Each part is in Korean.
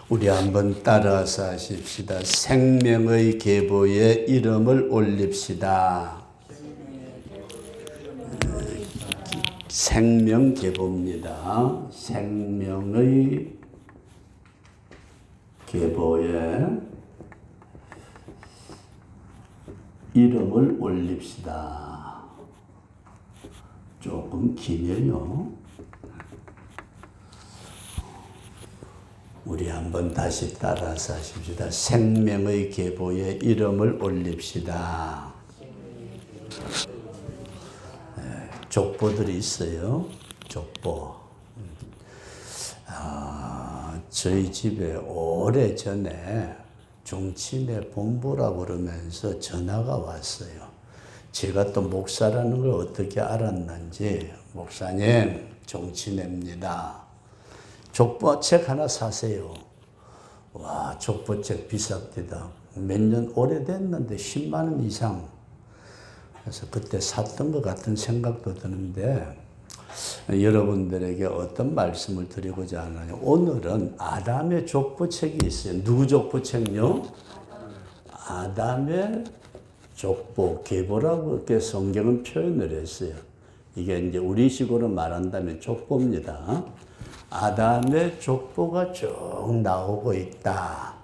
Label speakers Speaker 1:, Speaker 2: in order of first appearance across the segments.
Speaker 1: 우리 한번 따라서 하십시다. 생명의 계보에 이름을 올립시다. 생명 계보입니다. 생명의 계보에 이름을 올립시다. 조금 기네요. 우리 한번 다시 따라서 하십시다. 생명의 계보에 이름을 올립시다. 족보들이 있어요. 족보. 저희 집에 오래전에 종친회 본부라고 그러면서 전화가 왔어요. 제가 또 목사라는 걸 어떻게 알았는지, 목사님, 종친회입니다. 족보책 하나 사세요. 와, 족보책 비쌉니다. 몇 년 오래됐는데 10만 원 이상. 그래서 그때 샀던 것 같은 생각도 드는데, 여러분들에게 어떤 말씀을 드리고자 하나요? 오늘은 아담의 족보책이 있어요. 누구 족보책요? 아담의 족보, 계보라고 이렇게 성경은 표현을 했어요. 이게 이제 우리식으로 말한다면 족보입니다. 아담의 족보가 쭉 나오고 있다.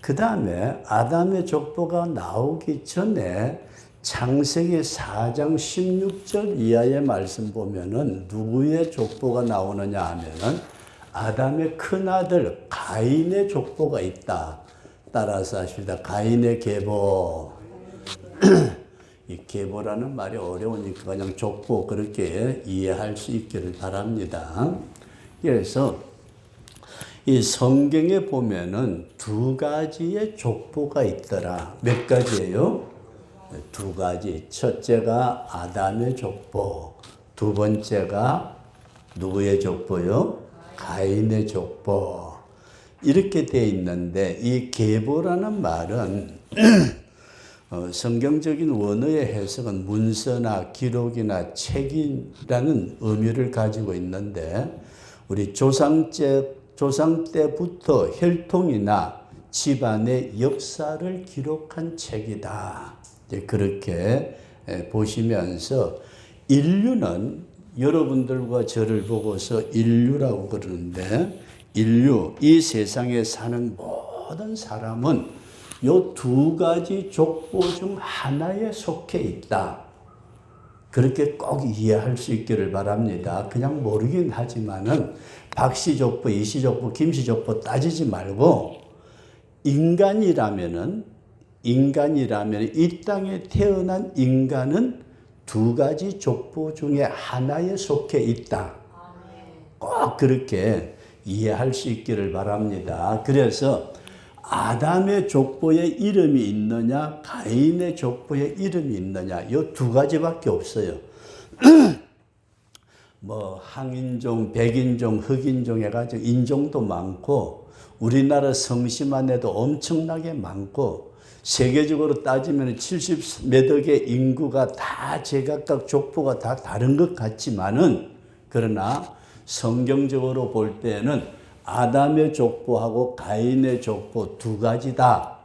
Speaker 1: 그 다음에 아담의 족보가 나오기 전에 창세기 4장 16절 이하의 말씀 보면은 누구의 족보가 나오느냐 하면은 아담의 큰아들 가인의 족보가 있다. 따라서 하십니다. 가인의 계보. 이 계보라는 말이 어려우니까 그냥 족보 그렇게 이해할 수 있기를 바랍니다. 그래서 이 성경에 보면은 두 가지의 족보가 있더라. 몇 가지예요? 두 가지. 첫째가 아담의 족보, 두 번째가 누구의 족보요? 가인의 족보. 이렇게 돼 있는데 이 계보라는 말은 성경적인 원어의 해석은 문서나 기록이나 책이라는 의미를 가지고 있는데 우리 조상 때부터 혈통이나 집안의 역사를 기록한 책이다. 그렇게 보시면서 인류는 여러분들과 저를 보고서 인류라고 그러는데 인류, 이 세상에 사는 모든 사람은 요 두 가지 족보 중 하나에 속해 있다. 그렇게 꼭 이해할 수 있기를 바랍니다. 그냥 모르긴 하지만은 박씨 족보, 이씨 족보, 김씨 족보 따지지 말고 인간이라면 이 땅에 태어난 인간은 두 가지 족보 중에 하나에 속해 있다. 꼭 그렇게 이해할 수 있기를 바랍니다. 그래서 아담의 족보에 이름이 있느냐, 가인의 족보에 이름이 있느냐, 이 두 가지밖에 없어요. 뭐 항인종, 백인종, 흑인종 해가지고 인종도 많고 우리나라 성씨만 해도 엄청나게 많고 세계적으로 따지면 70몇 억의 인구가 다 제각각 족보가 다 다른 것 같지만은 그러나 성경적으로 볼 때는 아담의 족보하고 가인의 족보 두 가지다.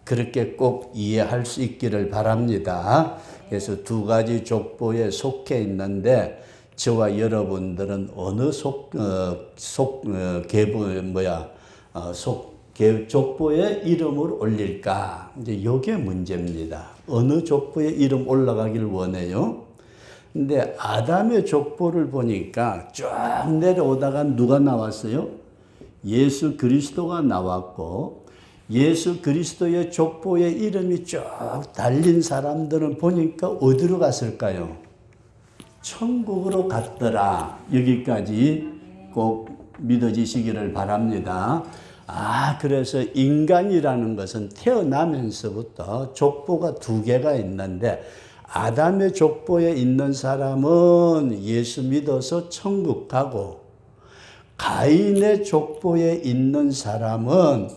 Speaker 1: 그렇게 꼭 이해할 수 있기를 바랍니다. 그래서 두 가지 족보에 속해 있는데 저와 여러분들은 어느 족보에 이름을 올릴까? 이제 이게 문제입니다. 어느 족보에 이름 올라가길 원해요? 근데 아담의 족보를 보니까 쭉 내려오다가 누가 나왔어요? 예수 그리스도가 나왔고 예수 그리스도의 족보에 이름이 쭉 달린 사람들은 보니까 어디로 갔을까요? 천국으로 갔더라. 여기까지 꼭 믿어지시기를 바랍니다. 그래서 인간이라는 것은 태어나면서부터 족보가 두 개가 있는데 아담의 족보에 있는 사람은 예수 믿어서 천국 가고 가인의 족보에 있는 사람은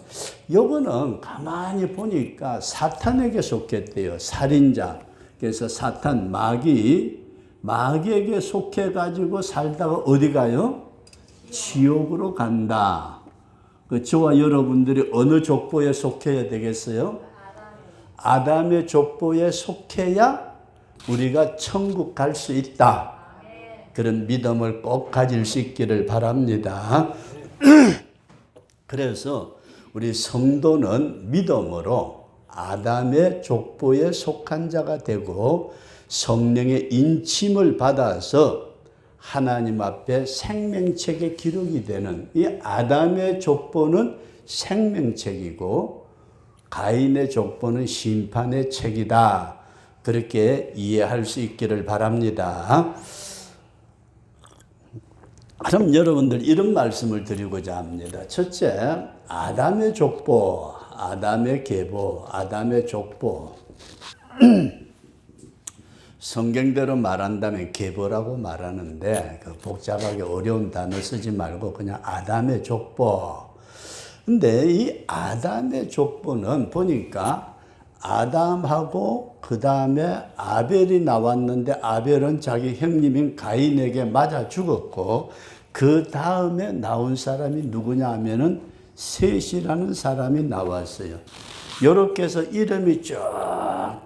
Speaker 1: 요거는 가만히 보니까 사탄에게 속했대요. 살인자. 그래서 사탄, 마귀에게 속해가지고 살다가 어디 가요? 지옥으로 간다. 저와 여러분들이 어느 족보에 속해야 되겠어요? 아담의 족보에 속해야 우리가 천국 갈 수 있다. 그런 믿음을 꼭 가질 수 있기를 바랍니다. 그래서 우리 성도는 믿음으로 아담의 족보에 속한 자가 되고 성령의 인침을 받아서 하나님 앞에 생명책에 기록이 되는 이 아담의 족보는 생명책이고 가인의 족보는 심판의 책이다. 그렇게 이해할 수 있기를 바랍니다. 그럼 여러분들 이런 말씀을 드리고자 합니다. 첫째, 아담의 족보, 아담의 계보, 아담의 족보. 성경대로 말한다면 계보라고 말하는데 복잡하게 어려운 단어 쓰지 말고 그냥 아담의 족보. 근데 이 아담의 족보는 보니까 아담하고 그 다음에 아벨이 나왔는데 아벨은 자기 형님인 가인에게 맞아 죽었고 그 다음에 나온 사람이 누구냐 하면은 셋이라는 사람이 나왔어요. 이렇게 해서 이름이 쭉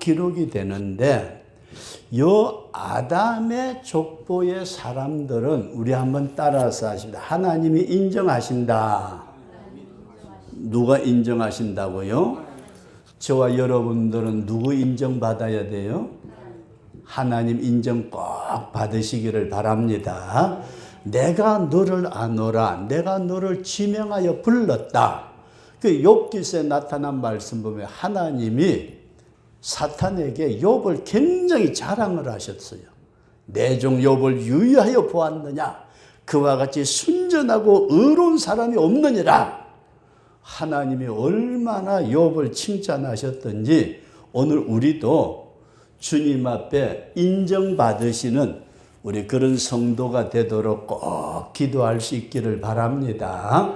Speaker 1: 기록이 되는데 요 아담의 족보의 사람들은 우리 한번 따라서 하십니다. 하나님이 인정하신다. 누가 인정하신다고요? 저와 여러분들은 누구 인정받아야 돼요? 하나님 인정 꼭 받으시기를 바랍니다. 내가 너를 아노라. 내가 너를 지명하여 불렀다. 그 욥기서에 나타난 말씀 보면 하나님이 사탄에게 욥을 굉장히 자랑을 하셨어요. 내 종 욥을 유의하여 보았느냐? 그와 같이 순전하고 의로운 사람이 없느니라. 하나님이 얼마나 욥을 칭찬하셨던지 오늘 우리도 주님 앞에 인정받으시는 우리 그런 성도가 되도록 꼭 기도할 수 있기를 바랍니다.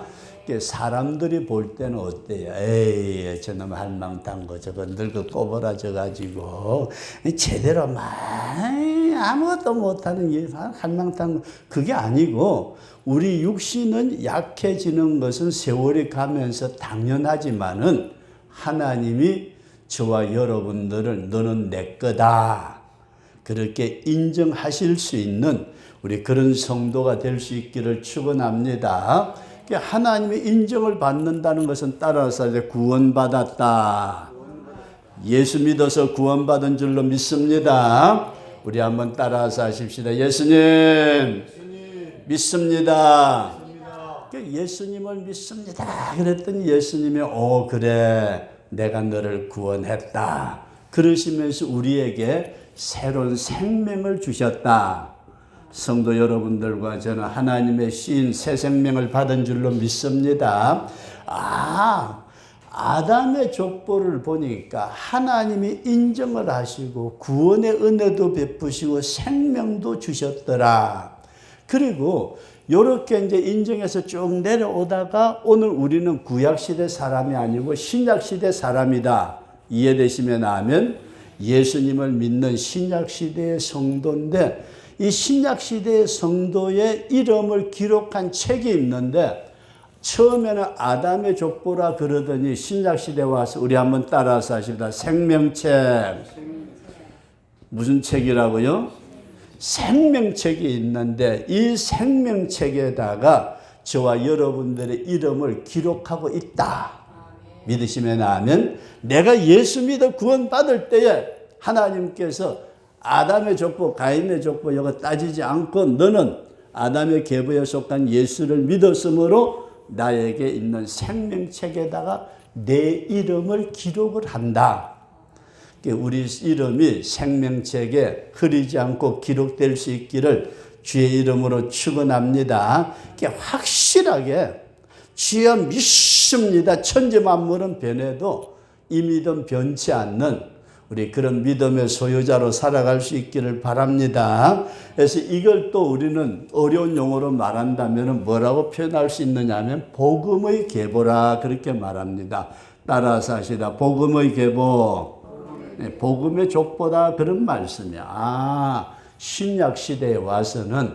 Speaker 1: 사람들이 볼 때는 어때요? 에이, 저놈 할망탄 거 저거 늙어 꼬부라져가지고 제대로 아무것도 못하는 할망탄 거 그게 아니고 우리 육신은 약해지는 것은 세월이 가면서 당연하지만은 하나님이 저와 여러분들을 너는 내 거다 그렇게 인정하실 수 있는 우리 그런 성도가 될 수 있기를 축원합니다. 하나님의 인정을 받는다는 것은 따라서 이제 구원받았다. 예수 믿어서 구원받은 줄로 믿습니다. 우리 한번 따라서 하십시다. 예수님 믿습니다. 예수님을 믿습니다. 그랬더니 예수님이 그래 내가 너를 구원했다. 그러시면서 우리에게 새로운 생명을 주셨다. 성도 여러분들과 저는 하나님의 신 새 생명을 받은 줄로 믿습니다. 아담의 족보를 보니까 하나님이 인정을 하시고 구원의 은혜도 베푸시고 생명도 주셨더라. 그리고 이렇게 이제 인정해서 쭉 내려오다가 오늘 우리는 구약시대 사람이 아니고 신약시대 사람이다. 이해되시면 아멘. 예수님을 믿는 신약시대의 성도인데 이 신약시대의 성도의 이름을 기록한 책이 있는데 처음에는 아담의 족보라 그러더니 신약시대에 와서 우리 한번 따라서 하십니다. 생명책. 무슨 책이라고요? 생명책이 있는데 이 생명책에다가 저와 여러분들의 이름을 기록하고 있다. 믿으시면 아멘. 내가 예수 믿어 구원받을 때에 하나님께서 아담의 족보, 가인의 족보 이거 따지지 않고 너는 아담의 계보에 속한 예수를 믿었으므로 나에게 있는 생명책에다가 내 이름을 기록을 한다. 우리 이름이 생명책에 흐리지 않고 기록될 수 있기를 주의 이름으로 축원합니다. 확실하게 주여 믿습니다. 천지 만물은 변해도 이 믿음 변치 않는 우리 그런 믿음의 소유자로 살아갈 수 있기를 바랍니다. 그래서 이걸 또 우리는 어려운 용어로 말한다면 뭐라고 표현할 수 있느냐 하면 복음의 계보라 그렇게 말합니다. 따라서 하시다. 복음의 계보. 복음의 족보다 그런 말씀이야. 신약시대에 와서는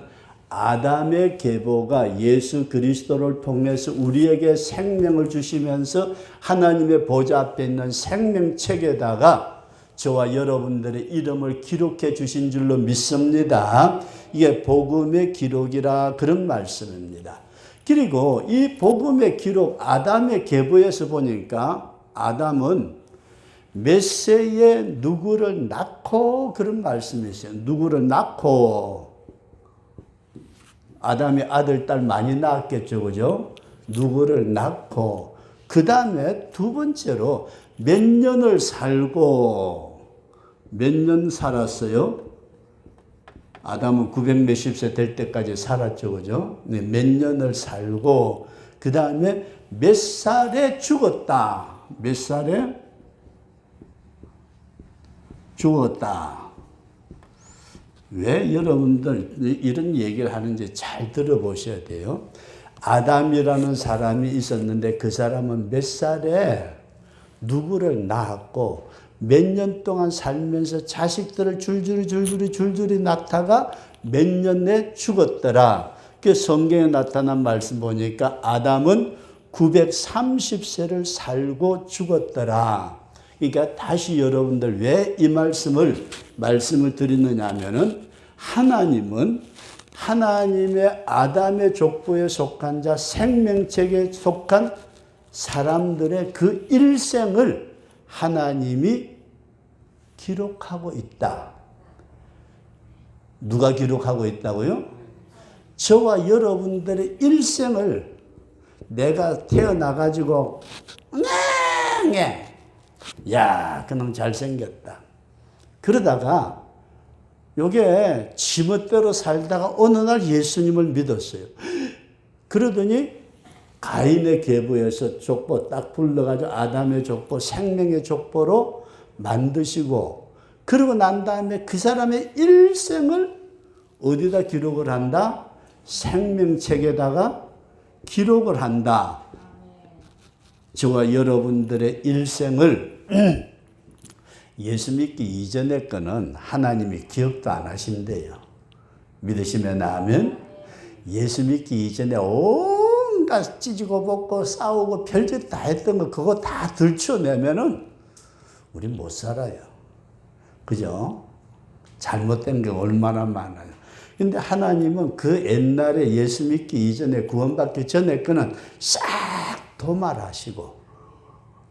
Speaker 1: 아담의 계보가 예수 그리스도를 통해서 우리에게 생명을 주시면서 하나님의 보좌 앞에 있는 생명책에다가 저와 여러분들의 이름을 기록해 주신 줄로 믿습니다. 이게 복음의 기록이라 그런 말씀입니다. 그리고 이 복음의 기록 아담의 계보에서 보니까 아담은 몇 세에 누구를 낳고 그런 말씀이 있어요. 누구를 낳고 아담이 아들, 딸 많이 낳았겠죠. 그죠? 누구를 낳고 그 다음에 두 번째로 몇 년을 살고 몇 년 살았어요? 아담은 900 몇십 세 될 때까지 살았죠. 그죠? 네, 몇 년을 살고 그 다음에 몇 살에 죽었다. 몇 살에 죽었다. 왜 여러분들 이런 얘기를 하는지 잘 들어보셔야 돼요. 아담이라는 사람이 있었는데 그 사람은 몇 살에 누구를 낳았고 몇 년 동안 살면서 자식들을 줄줄이 낳다가 몇 년에 죽었더라. 그 성경에 나타난 말씀 보니까 아담은 930세를 살고 죽었더라. 그러니까 다시 여러분들 왜 이 말씀을 드리느냐 하면은 하나님은 하나님의 아담의 족보에 속한 자 생명책에 속한 사람들의 그 일생을 하나님이 기록하고 있다. 누가 기록하고 있다고요? 저와 여러분들의 일생을 내가 태어나가지고 야, 그놈 잘생겼다. 그러다가 요게 지멋대로 살다가 어느 날 예수님을 믿었어요. 그러더니 가인의 계보에서 족보 딱 불러가지고 아담의 족보, 생명의 족보로 만드시고 그러고 난 다음에 그 사람의 일생을 어디다 기록을 한다? 생명책에다가 기록을 한다. 저와 여러분들의 일생을 예수 믿기 이전의 거는 하나님이 기억도 안 하신대요. 믿으시면 아멘. 예수 믿기 이전에 온갖 찢고 벗고 싸우고 별짓 다 했던 거 그거 다 들춰내면은 우리 못 살아요. 그죠? 잘못된 게 얼마나 많아요. 근데 하나님은 그 옛날에 예수 믿기 이전에 구원받기 전에 거는 싹 도말하시고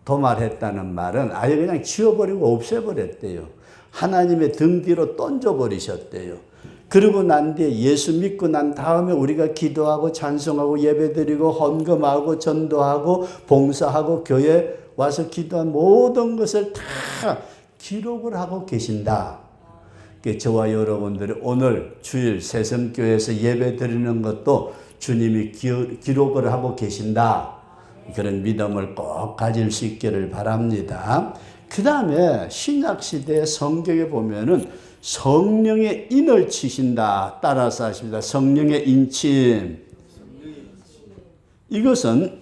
Speaker 1: 도말했다는 말은 아예 그냥 지워버리고 없애버렸대요. 하나님의 등 뒤로 던져버리셨대요. 그러고 난 뒤에 예수 믿고 난 다음에 우리가 기도하고 찬송하고 예배드리고 헌금하고 전도하고 봉사하고 교회 와서 기도한 모든 것을 다 기록을 하고 계신다. 저와 여러분들이 오늘 주일 새섬교회에서 예배드리는 것도 주님이 기록을 하고 계신다. 그런 믿음을 꼭 가질 수 있기를 바랍니다. 그 다음에 신약시대 성경에 보면은 성령의 인을 치신다. 따라서 하십니다. 성령의 인침. 이것은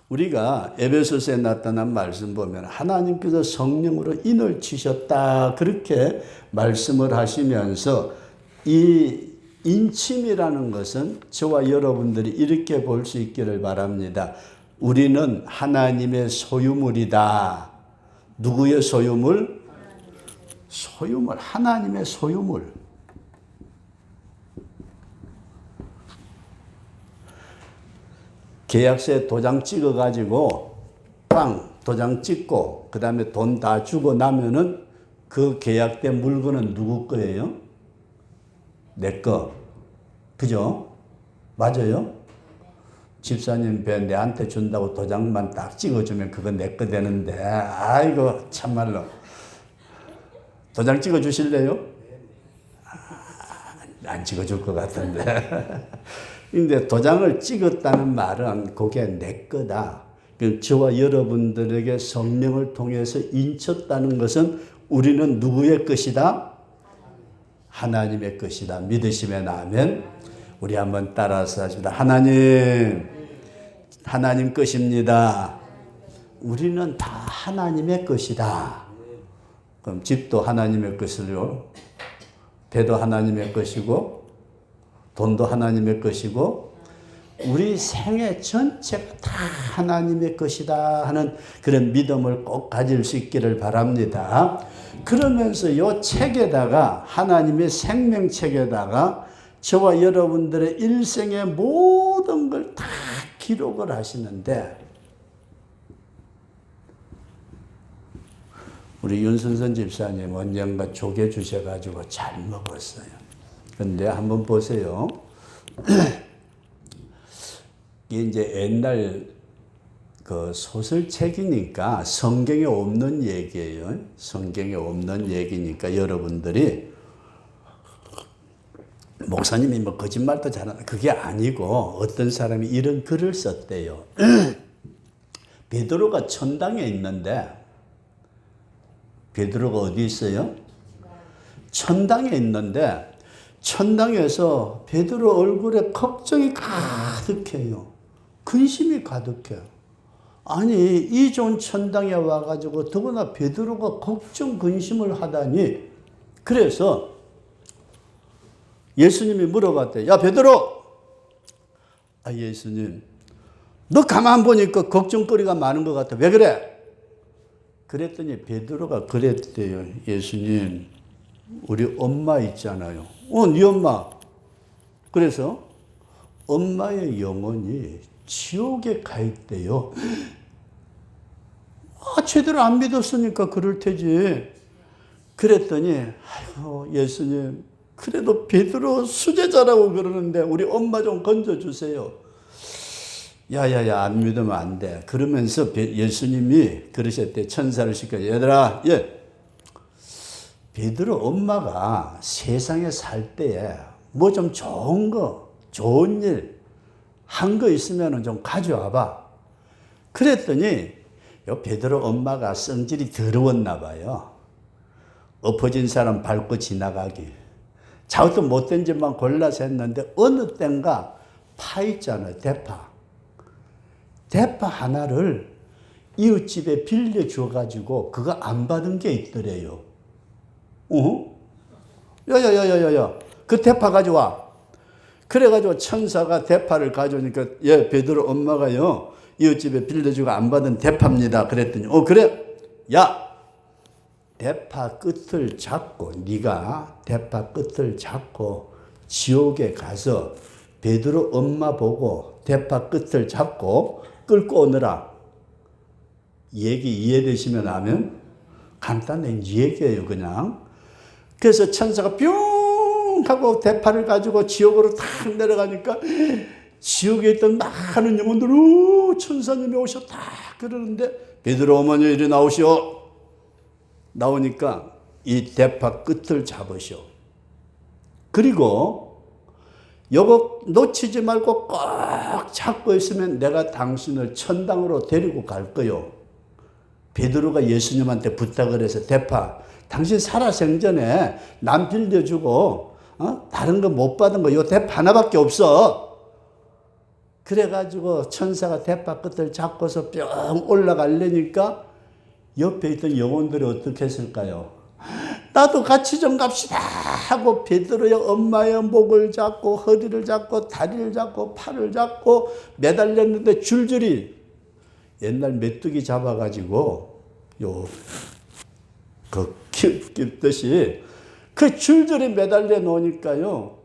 Speaker 1: 우리가 에베소서에 나타난 말씀 보면 하나님께서 성령으로 인을 치셨다. 그렇게 말씀을 하시면서 이 인침이라는 것은 저와 여러분들이 이렇게 볼 수 있기를 바랍니다. 우리는 하나님의 소유물이다. 누구의 소유물? 소유물, 하나님의 소유물. 계약서에 도장 찍어가지고 도장 찍고 그 다음에 돈 다 주고 나면은 그 계약된 물건은 누구 거예요? 내 거. 그죠? 맞아요? 집사님 배 내한테 준다고 도장만 딱 찍어주면 그거 내 거 되는데, 아이고, 참말로. 도장 찍어주실래요? 안 찍어줄 것 같은데. 근데 도장을 찍었다는 말은 그게 내 거다. 저와 여러분들에게 성령을 통해서 인쳤다는 것은 우리는 누구의 것이다? 하나님의 것이다. 믿으시면 아멘. 우리 한번 따라서 하십니다. 하나님 것입니다. 우리는 다 하나님의 것이다. 그럼 집도 하나님의 것이요. 배도 하나님의 것이고 돈도 하나님의 것이고 우리 생애 전체가 다 하나님의 것이다 하는 그런 믿음을 꼭 가질 수 있기를 바랍니다. 그러면서 이 책에다가 하나님의 생명책에다가 저와 여러분들의 일생의 모든 걸 다 기록을 하시는데 우리 윤순선 집사님 언젠가 조개 주셔가지고 잘 먹었어요. 근데 한번 보세요. 이게 이제 옛날 그 소설책이니까 성경에 없는 얘기예요. 성경에 없는 얘기니까 여러분들이 목사님이 뭐 거짓말도 잘하나 그게 아니고 어떤 사람이 이런 글을 썼대요. 베드로가 천당에 있는데 베드로가 어디 있어요? 천당에 있는데 천당에서 베드로 얼굴에 걱정이 가득해요. 근심이 가득해요. 아니 이 좋은 천당에 와가지고 더구나 베드로가 걱정 근심을 하다니 그래서 예수님이 물어봤대. 야 베드로! 아 예수님 너 가만 보니까 걱정거리가 많은 것 같아. 왜 그래? 그랬더니 베드로가 그랬대요. 예수님 우리 엄마 있잖아요. 네 엄마. 그래서 엄마의 영혼이 지옥에 가 있대요. 제대로 안 믿었으니까 그럴 테지. 그랬더니 아이고 예수님 그래도 베드로 수제자라고 그러는데 우리 엄마 좀 건져주세요. 야야야 안 믿으면 안 돼. 그러면서 예수님이 그러셨대. 천사를 시켜 얘들아 베드로 엄마가 세상에 살 때에 뭐 좀 좋은 거 좋은 일 한 거 있으면 좀 가져와봐. 그랬더니 베드로 엄마가 성질이 더러웠나 봐요. 엎어진 사람 밟고 지나가기. 자기도 못된 짓만 골라서 했는데 어느 땐가 파 있잖아요. 대파 하나를 이웃집에 빌려줘가지고 그거 안 받은 게 있더래요. 야야야야야 그 대파 가져와. 그래가지고 천사가 대파를 가져오니까 베드로 엄마가요 이웃집에 빌려주고 안 받은 대파입니다. 그랬더니 그래? 야 대파 끝을 잡고 네가 대파 끝을 잡고 지옥에 가서 베드로 엄마 보고 대파 끝을 잡고 끌고 오느라. 얘기 이해되시면 하면 간단한 얘기예요 그냥. 그래서 천사가 뿅 하고 대파를 가지고 지옥으로 탁 내려가니까 지옥에 있던 많은 영혼들이 천사님이 오셨다 그러는데 베드로 어머니 이리 나오시오. 나오니까 이 대파 끝을 잡으시오. 그리고 요거 놓치지 말고 꼭 잡고 있으면 내가 당신을 천당으로 데리고 갈 거요. 베드로가 예수님한테 부탁을 해서 대파 당신 살아생전에 남 빌려주고 다른 거 못 받은 거 요 대파 하나밖에 없어. 그래가지고 천사가 대파 끝을 잡고서 뿅 올라가려니까 옆에 있던 영혼들이 어떻게 했을까요? 나도 같이 좀 갑시다 하고 베드로의 엄마의 목을 잡고 허리를 잡고 다리를 잡고 팔을 잡고 매달렸는데 줄줄이 옛날 메뚜기 잡아가지고 깃듯이 그 줄줄이 매달려 놓으니까요.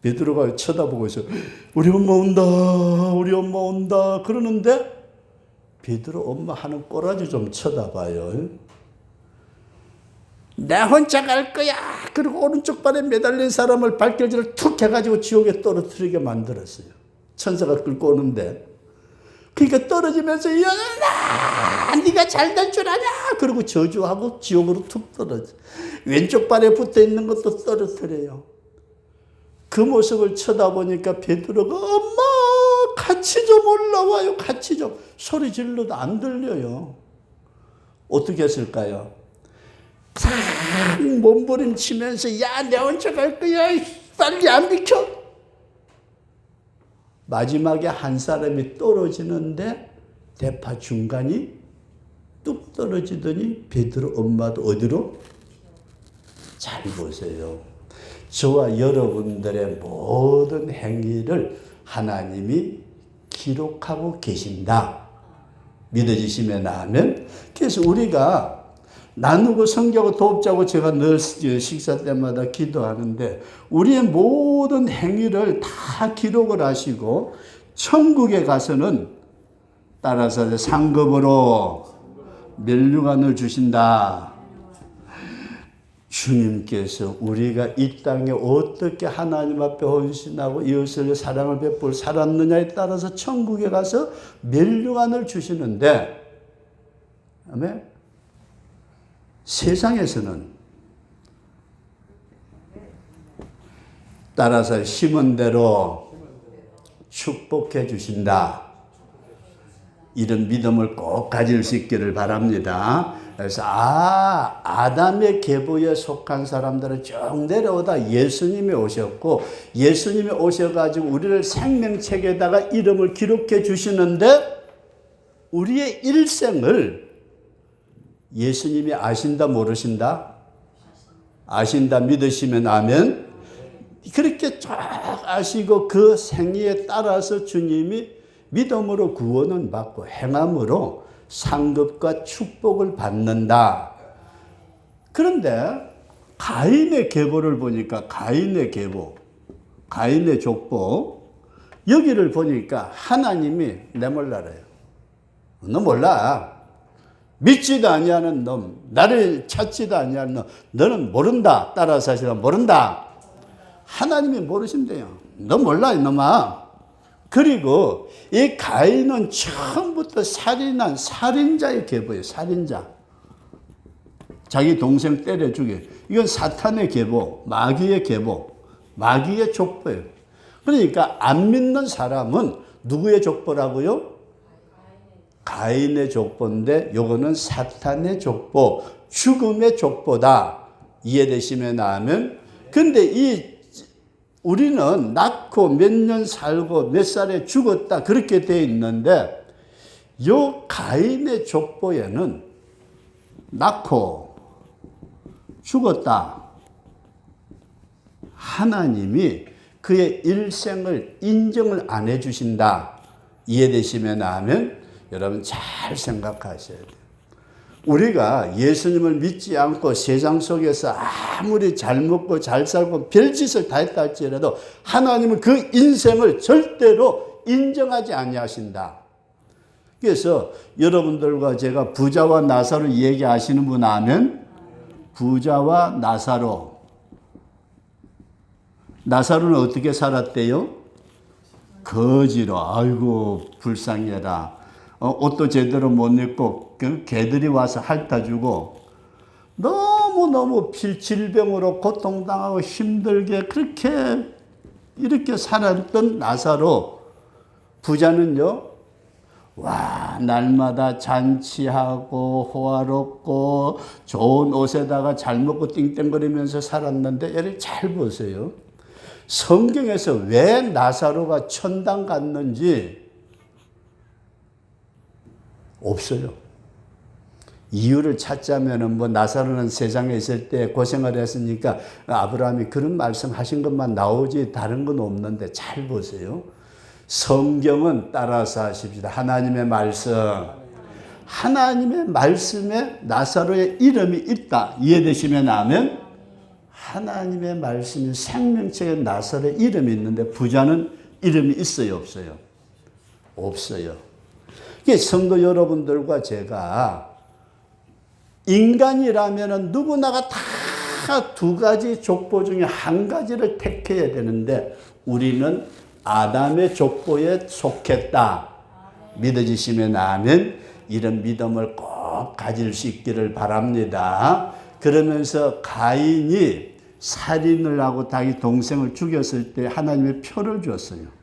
Speaker 1: 베드로가 쳐다보고 있어요. 우리 엄마 온다, 우리 엄마 온다 그러는데 베드로 엄마 하는 꼬라지 좀 쳐다봐요. 내 혼자 갈 거야. 그리고 오른쪽 발에 매달린 사람을 발길질을 툭 해가지고 지옥에 떨어뜨리게 만들었어요. 천사가 끌고 오는데. 그러니까 떨어지면서 연아 네가 잘 될 줄 아냐. 그리고 저주하고 지옥으로 툭 떨어져. 왼쪽 발에 붙어있는 것도 떨어뜨려요. 그 모습을 쳐다보니까 베드로가 엄마 같이 좀 올라와요. 같이 좀. 소리 질러도 안 들려요. 어떻게 했을까요? 몸부림치면서 야 내 혼자 갈 거야. 빨리 안 비켜. 마지막에 한 사람이 떨어지는데 대파 중간이 뚝 떨어지더니 베드로 엄마도 어디로? 잘 보세요. 저와 여러분들의 모든 행위를 하나님이 기록하고 계신다. 믿어지시면 아멘. 그래서 우리가 나누고 성교하고 돕자고 제가 늘 식사 때마다 기도하는데 우리의 모든 행위를 다 기록을 하시고 천국에 가서는 따라서 상급으로 멸류관을 주신다. 주님께서 우리가 이 땅에 어떻게 하나님 앞에 헌신하고 이웃을 사랑을 베풀 살았느냐에 따라서 천국에 가서 멸류관을 주시는데, 아멘. 세상에서는 따라서 심은 대로 축복해 주신다. 이런 믿음을 꼭 가질 수 있기를 바랍니다. 그래서 아담의 계보에 속한 사람들은 쭉 내려오다 예수님이 오셨고 예수님이 오셔가지고 우리를 생명책에다가 이름을 기록해 주시는데 우리의 일생을 예수님이 아신다 모르신다? 아신다 믿으시면 아멘. 그렇게 쫙 아시고 그 생애에 따라서 주님이 믿음으로 구원은 받고 행함으로 상급과 축복을 받는다. 그런데 가인의 계보를 보니까 가인의 계보, 가인의 족보 여기를 보니까 하나님이 내 몰라래요. 너 몰라. 믿지도 아니하는 놈, 나를 찾지도 아니하는 놈, 너는 모른다. 따라서 하시라 모른다. 하나님이 모르신대요. 너 몰라 이놈아. 그리고 이 가인은 처음부터 살인한 살인자의 계보예요. 살인자. 자기 동생 때려 죽여. 이건 사탄의 계보, 마귀의 계보, 마귀의 족보예요. 그러니까 안 믿는 사람은 누구의 족보라고요? 가인의 족보인데 요거는 사탄의 족보, 죽음의 족보다. 이해되시면 아멘. 근데 우리는 낳고 몇 년 살고 몇 살에 죽었다 그렇게 되어 있는데 요 가인의 족보에는 낳고 죽었다. 하나님이 그의 일생을 인정을 안 해주신다. 이해되시면 아멘. 여러분 잘 생각하셔야 돼요. 우리가 예수님을 믿지 않고 세상 속에서 아무리 잘 먹고 잘 살고 별짓을 다 했다 할지라도 하나님은 그 인생을 절대로 인정하지 아니하신다. 그래서 여러분들과 제가 부자와 나사로 얘기하시는 분 아멘? 부자와 나사로. 나사로는 어떻게 살았대요? 거지로. 아이고 불쌍해라. 옷도 제대로 못 입고 개들이 와서 핥아주고 너무너무 질병으로 고통당하고 힘들게 그렇게 이렇게 살았던 나사로. 부자는요, 와, 날마다 잔치하고 호화롭고 좋은 옷에다가 잘 먹고 띵띵거리면서 살았는데 여러분 잘 보세요. 성경에서 왜 나사로가 천당 갔는지 없어요. 이유를 찾자면은 나사로는 세상에 있을 때 고생을 했으니까 아브라함이 그런 말씀하신 것만 나오지 다른 건 없는데 잘 보세요. 성경은 따라서 하십시다. 하나님의 말씀. 하나님의 말씀에 나사로의 이름이 있다. 이해되시면 아멘. 하나님의 말씀이 생명책에 나사로의 이름이 있는데 부자는 이름이 있어요, 없어요? 없어요. 성도 여러분들과 제가 인간이라면 누구나가 다 두 가지 족보 중에 한 가지를 택해야 되는데 우리는 아담의 족보에 속했다. 믿어지시면 아멘. 이런 믿음을 꼭 가질 수 있기를 바랍니다. 그러면서 가인이 살인을 하고 자기 동생을 죽였을 때 하나님의 표를 주었어요.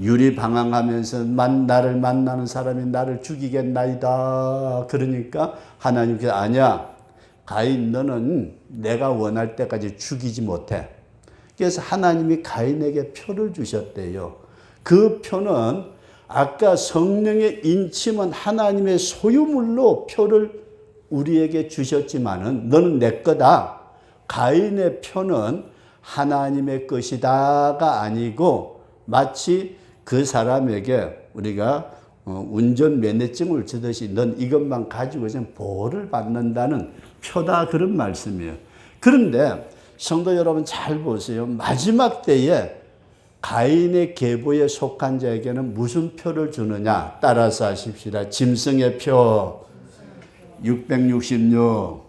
Speaker 1: 유리방황하면서 나를 만나는 사람이 나를 죽이겠나이다. 그러니까 하나님께서 아니야. 가인 너는 내가 원할 때까지 죽이지 못해. 그래서 하나님이 가인에게 표를 주셨대요. 그 표는 아까 성령의 인침은 하나님의 소유물로 표를 우리에게 주셨지만은 너는 내 거다. 가인의 표는 하나님의 것이다가 아니고 마치 그 사람에게 우리가 운전면허증을 주듯이 넌 이것만 가지고 좀 보호를 받는다는 표다, 그런 말씀이에요. 그런데 성도 여러분 잘 보세요. 마지막 때에 가인의 계보에 속한 자에게는 무슨 표를 주느냐? 따라서 하십시다. 짐승의 표 666.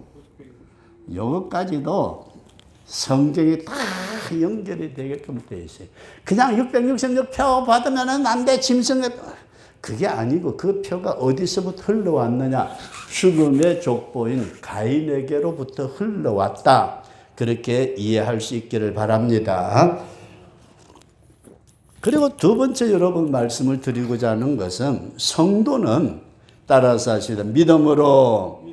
Speaker 1: 이것까지도 성경이 다 연결이 되게끔 되어 있어요. 그냥 666표 받으면 안 돼, 짐승의 표. 그게 아니고 그 표가 어디서부터 흘러왔느냐? 죽음의 족보인 가인에게로부터 흘러왔다. 그렇게 이해할 수 있기를 바랍니다. 그리고 두 번째 여러분 말씀을 드리고자 하는 것은 성도는 따라서 하시다. 믿음으로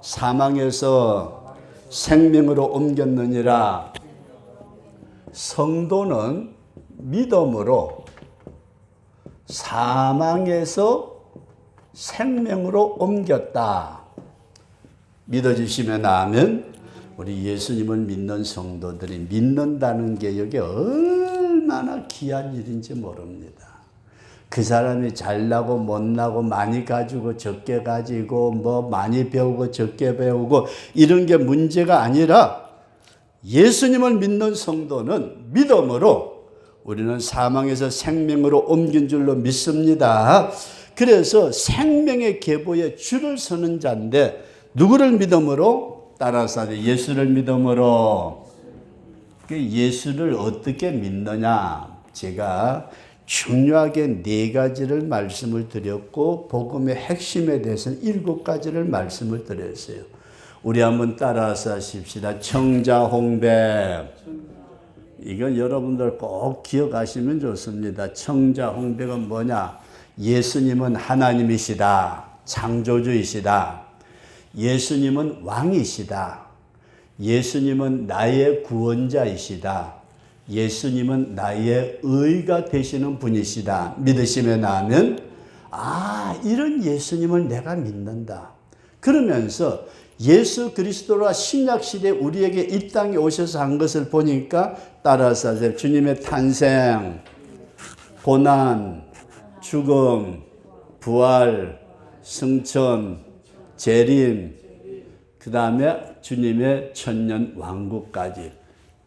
Speaker 1: 사망에서 생명으로 옮겼느니라. 성도는 믿음으로 사망에서 생명으로 옮겼다. 믿어주시면 아멘. 우리 예수님을 믿는 성도들이 믿는다는 게 여기 얼마나 귀한 일인지 모릅니다. 그 사람이 잘나고 못나고 많이 가지고 적게 가지고 뭐 많이 배우고 적게 배우고 이런 게 문제가 아니라 예수님을 믿는 성도는 믿음으로 우리는 사망에서 생명으로 옮긴 줄로 믿습니다. 그래서 생명의 계보에 줄을 서는 자인데 누구를 믿음으로? 따라서 예수를 믿음으로. 예수를 어떻게 믿느냐? 제가 중요하게 4가지를 말씀을 드렸고 복음의 핵심에 대해서는 7가지를 말씀을 드렸어요. 우리 한번 따라서 하십시다. 청자홍백. 이건 여러분들 꼭 기억하시면 좋습니다. 청자홍백은 뭐냐? 예수님은 하나님이시다. 창조주이시다. 예수님은 왕이시다. 예수님은 나의 구원자이시다. 예수님은 나의 의가 되시는 분이시다. 믿으시면 아멘. 이런 예수님을 내가 믿는다. 그러면서 예수 그리스도가 신약시대에 우리에게 이 땅에 오셔서 한 것을 보니까 따라서 하세요. 주님의 탄생, 고난, 죽음, 부활, 승천, 재림, 그 다음에 주님의 천년 왕국까지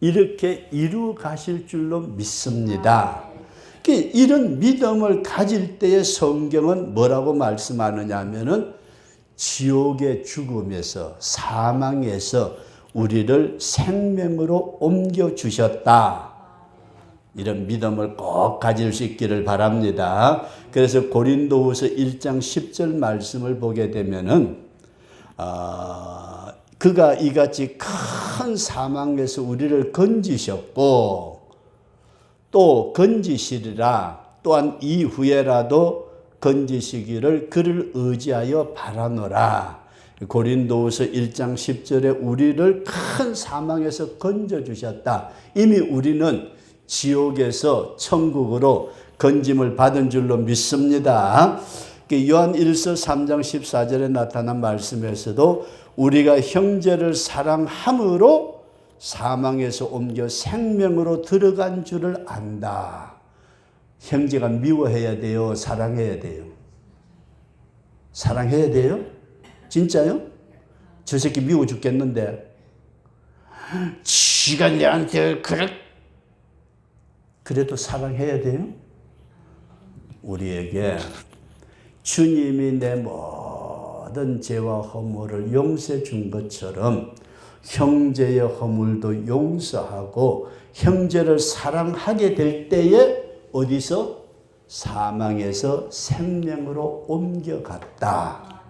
Speaker 1: 이렇게 이루 가실 줄로 믿습니다. 이런 믿음을 가질 때의 성경은 뭐라고 말씀하느냐 하면은 지옥의 죽음에서 사망에서 우리를 생명으로 옮겨주셨다. 이런 믿음을 꼭 가질 수 있기를 바랍니다. 그래서 고린도후서 1장 10절 말씀을 보게 되면은 그가 이같이 큰 사망에서 우리를 건지셨고 또 건지시리라. 또한 이후에라도 건지시기를 그를 의지하여 바라노라. 고린도후서 1장 10절에 우리를 큰 사망에서 건져주셨다. 이미 우리는 지옥에서 천국으로 건짐을 받은 줄로 믿습니다. 요한 1서 3장 14절에 나타난 말씀에서도 우리가 형제를 사랑함으로 사망에서 옮겨 생명으로 들어간 줄을 안다. 형제가 미워해야 돼요? 사랑해야 돼요? 사랑해야 돼요? 진짜요? 저 새끼 미워 죽겠는데 지가 내한테 그래도 사랑해야 돼요? 우리에게 주님이 내 모든 죄와 허물을 용서해 준 것처럼 형제의 허물도 용서하고 형제를 사랑하게 될 때에 어디서? 사망에서 생명으로 옮겨갔다.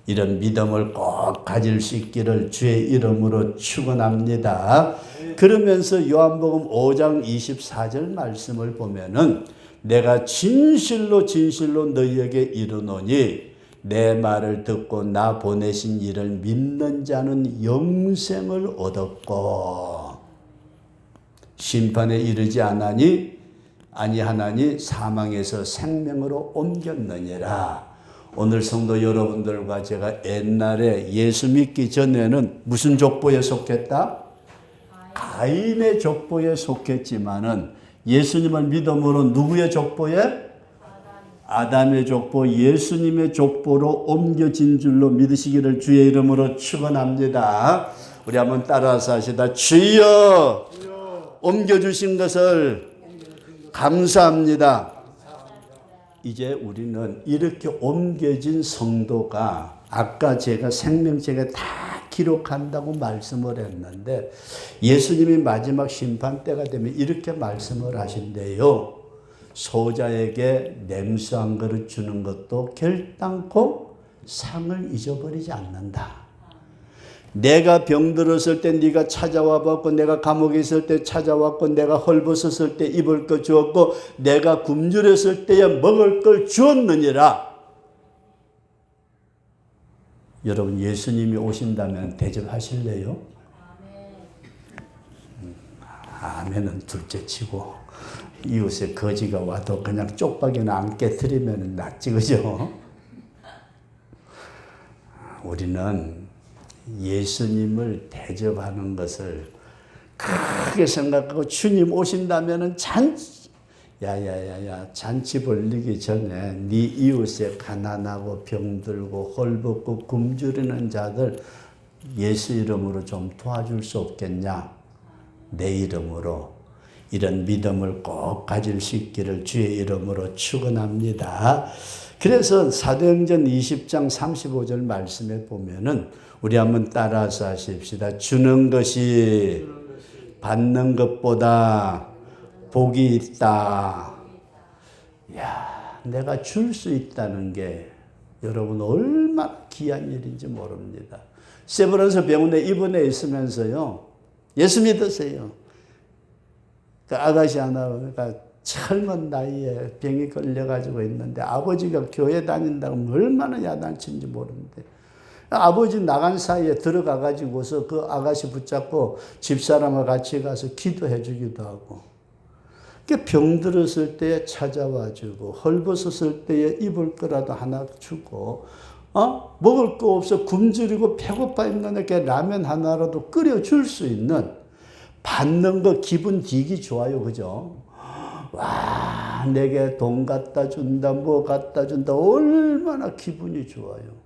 Speaker 1: 이런 믿음을 꼭 가질 수 있기를 주의 이름으로 축원합니다. 그러면서 요한복음 5장 24절 말씀을 보면은 내가 진실로 진실로 너희에게 이르노니 내 말을 듣고 나 보내신 이를 믿는 자는 영생을 얻었고 심판에 이르지 아니하나니 사망에서 생명으로 옮겼느니라. 오늘 성도 여러분들과 제가 옛날에 예수 믿기 전에는 무슨 족보에 속했다? 가인의 족보에 속했지만은 예수님을 믿음으로 누구의 족보에? 아담의 족보, 예수님의 족보로 옮겨진 줄로 믿으시기를 주의 이름으로 축원합니다. 우리 한번 따라서 하시다. 주여, 옮겨주신 것을 감사합니다. 이제 우리는 이렇게 옮겨진 성도가 아까 제가 생명책에 다 기록한다고 말씀을 했는데 예수님이 마지막 심판 때가 되면 이렇게 말씀을 하신대요. 소자에게 냄수 한 그릇 주는 것도 결단코 상을 잊어버리지 않는다. 내가 병들었을 때 네가 찾아와 봤고, 내가 감옥에 있을 때 찾아왔고, 내가 헐벗었을 때 입을 것 주었고, 내가 굶주렸을 때에 먹을 걸 주었느니라. 여러분, 예수님이 오신다면 대접하실래요? 아멘은 둘째 치고, 이웃에 거지가 와도 그냥 쪽박이나 안 깨트리면 낫지, 그죠? 우리는 예수님을 대접하는 것을 크게 생각하고 주님 오신다면은 잔치 벌리기 전에 네 이웃에 가난하고 병들고 헐벗고 굶주리는 자들 예수 이름으로 좀 도와줄 수 없겠냐? 내 이름으로 이런 믿음을 꼭 가질 수 있기를 주의 이름으로 축원합니다. 그래서 사도행전 20장 35절 말씀에 보면은 우리 한번 따라서 하십시다. 주는 것이 받는 것보다 복이 있다. 야, 내가 줄 수 있다는 게 여러분 얼마나 귀한 일인지 모릅니다. 세브란스 병원에 입원해 있으면서요. 예수 믿으세요. 그 아가씨 하나가 젊은 나이에 병이 걸려가지고 있는데 아버지가 교회 다닌다고 얼마나 야단친지 모르는데 아버지 나간 사이에 들어가가지고서 그 아가씨 붙잡고 집사람과 같이 가서 기도해 주기도 하고 병들었을 때에 찾아와주고 헐벗었을 때에 입을 거라도 하나 주고 먹을 거 없어 굶주리고 배고파 있는데 라면 하나라도 끓여줄 수 있는 받는 거 기분 되게 좋아요. 그죠? 와, 내게 돈 갖다 준다, 뭐 갖다 준다, 얼마나 기분이 좋아요.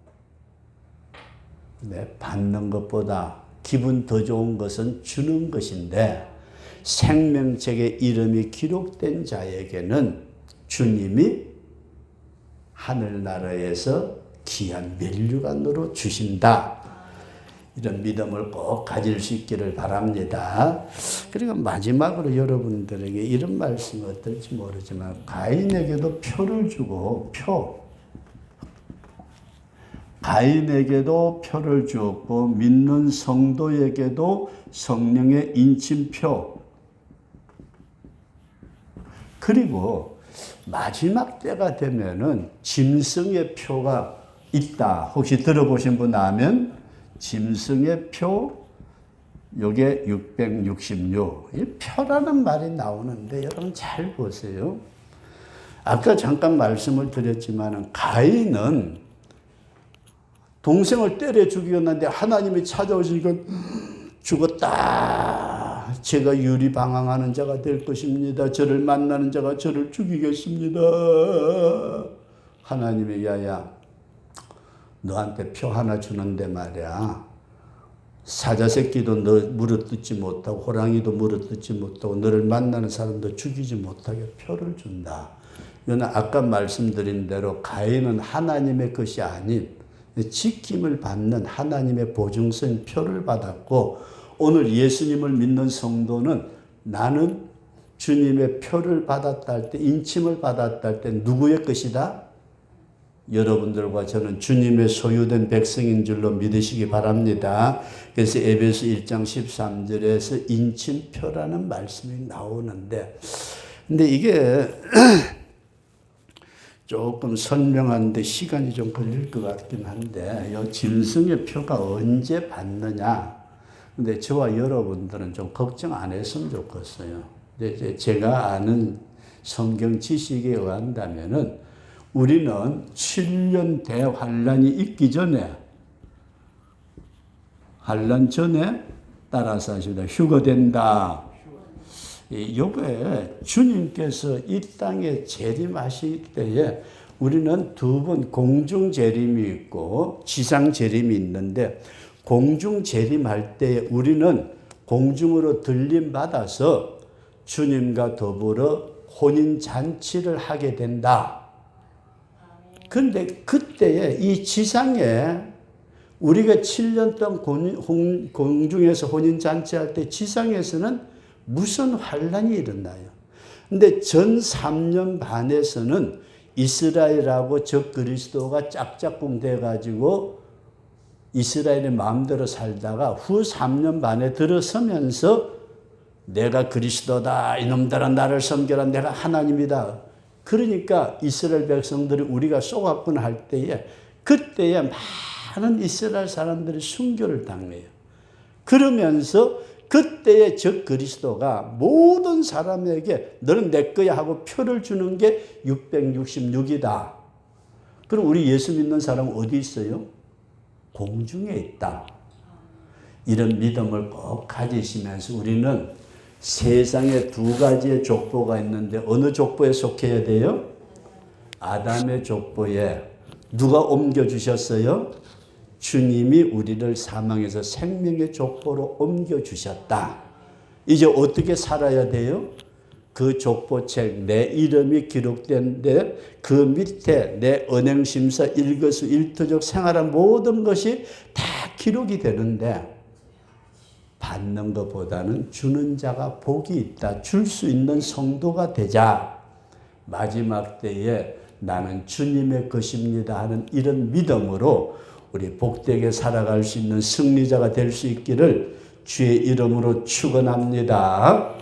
Speaker 1: 네, 받는 것보다 기분 더 좋은 것은 주는 것인데 생명책에 이름이 기록된 자에게는 주님이 하늘나라에서 귀한 면류관으로 주신다. 이런 믿음을 꼭 가질 수 있기를 바랍니다. 그리고 마지막으로 여러분들에게 이런 말씀이 어떨지 모르지만 가인에게도 표를 주고 가인에게도 표를 주었고 믿는 성도에게도 성령의 인침표 그리고 마지막 때가 되면은 짐승의 표가 있다. 혹시 들어보신 분 아면 짐승의 표 요게 666. 이 표라는 말이 나오는데 여러분 잘 보세요. 아까 잠깐 말씀을 드렸지만 가인은 동생을 때려 죽였는데 하나님이 찾아오시니까 죽었다. 제가 유리방황하는 자가 될 것입니다. 저를 만나는 자가 저를 죽이겠습니다. 하나님이 야야 너한테 표 하나 주는데 말이야. 사자새끼도 너 물어뜯지 못하고 호랑이도 물어뜯지 못하고 너를 만나는 사람도 죽이지 못하게 표를 준다. 이건 아까 말씀드린 대로 가인은 하나님의 것이 아닌 지킴을 받는 하나님의 보증서인 표를 받았고 오늘 예수님을 믿는 성도는 나는 주님의 표를 받았다 할 때 인침을 받았다 할 때 누구의 것이다? 여러분들과 저는 주님의 소유된 백성인 줄로 믿으시기 바랍니다. 그래서 에베소 1장 13절에서 인침표라는 말씀이 나오는데 근데 이게 조금 설명하는데 시간이 좀 걸릴 것 같긴 한데 이 짐승의 표가 언제 받느냐 근데 저와 여러분들은 좀 걱정 안 했으면 좋겠어요. 이제 제가 아는 성경 지식에 의한다면은 우리는 7년 대환란이 있기 전에 환란 전에 따라서 하십니다. 휴거된다. 요게 주님께서 이 땅에 재림하실 때에 우리는 두 번 공중 재림이 있고 지상 재림이 있는데, 공중 재림할 때 우리는 공중으로 들림 받아서 주님과 더불어 혼인 잔치를 하게 된다. 그런데 그때에 이 지상에 우리가 7년 동안 공중에서 혼인 잔치할 때 지상에서는 무슨 환란이 일어나요. 근데 전 3년 반에서는 이스라엘하고 적 그리스도가 짝짝꿍 돼가지고 이스라엘의 마음대로 살다가 후 3년 반에 들어서면서 내가 그리스도다, 이놈들아 나를 섬겨라, 내가 하나님이다. 그러니까 이스라엘 백성들이 우리가 쏘았구나 할 때에, 그때에 많은 이스라엘 사람들이 순교를 당해요. 그러면서 그때의 적 그리스도가 모든 사람에게 너는 내 거야 하고 표를 주는 게 666이다. 그럼 우리 예수 믿는 사람은 어디 있어요? 공중에 있다. 이런 믿음을 꼭 가지시면서 우리는 세상에 두 가지의 족보가 있는데 어느 족보에 속해야 돼요? 아담의 족보에 누가 옮겨주셨어요? 주님이 우리를 사망에서 생명의 족보로 옮겨주셨다. 이제 어떻게 살아야 돼요? 그 족보책 내 이름이 기록된데 그 밑에 내 언행심사 일거수일투족 생활한 모든 것이 다 기록이 되는데, 받는 것보다는 주는 자가 복이 있다. 줄 수 있는 성도가 되자. 마지막 때에 나는 주님의 것입니다 하는 이런 믿음으로 우리 복되게 살아갈 수 있는 승리자가 될 수 있기를 주의 이름으로 축원합니다.